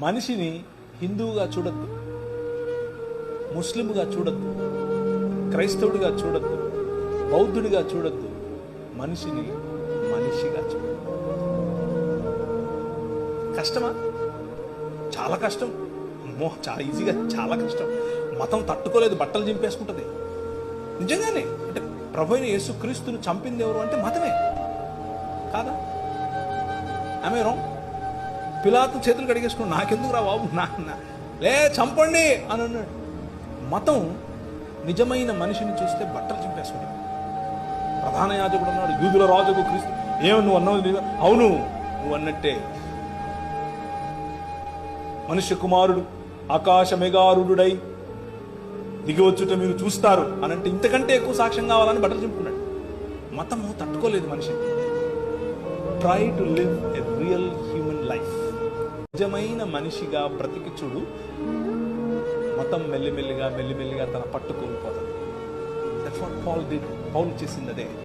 మనిషిని హిందువుగా చూడొద్దు, ముస్లింగా చూడొద్దు, క్రైస్తవుడిగా చూడొద్దు, బౌద్ధుడిగా చూడొద్దు. మనిషిని మనిషిగా చూడొద్దు. కష్టమా? చాలా కష్టం. అమ్మో, చాలా ఈజీగా, చాలా కష్టం. మతం తట్టుకోలేదు, బట్టలు చింపేసుకుంటుంది. నిజంగానే అంటే ప్రభు అయిన యేసుక్రీస్తును చంపింది ఎవరు అంటే మతమే కాదా? ఆమె రాంగ్. పిలాతు చేతులు కడిగేసుకున్నాడు, నాకెందుకు రా బాబు, లే చంపండి అని అన్నాడు. మతం నిజమైన మనిషిని చూస్తే బట్టలు చింపేసుకుంటాడు. ప్రధాన యాజకుడు అన్నాడు, యూదుల రాజుకు క్రీస్తు. ఏమో నువ్వు అన్నావు? అవును, నువ్వు అన్నట్టే. మనుష్య కుమారుడు ఆకాశ మేఘారుడై దిగివచ్చుట మీరు చూస్తారు అని అంటే ఇంతకంటే ఎక్కువ సాక్ష్యం కావాలని బట్టలు చింపుకున్నాడు. మతము తట్టుకోలేదు మనిషిని. Try to live a real human life. నిజమైన మనిషిగా బ్రతికి చూడు, మతం మెల్లిమెల్లిగా తన పట్టు కోల్పోతాడు. దట్స్ వాట్ పౌల్ చేసింది అదే.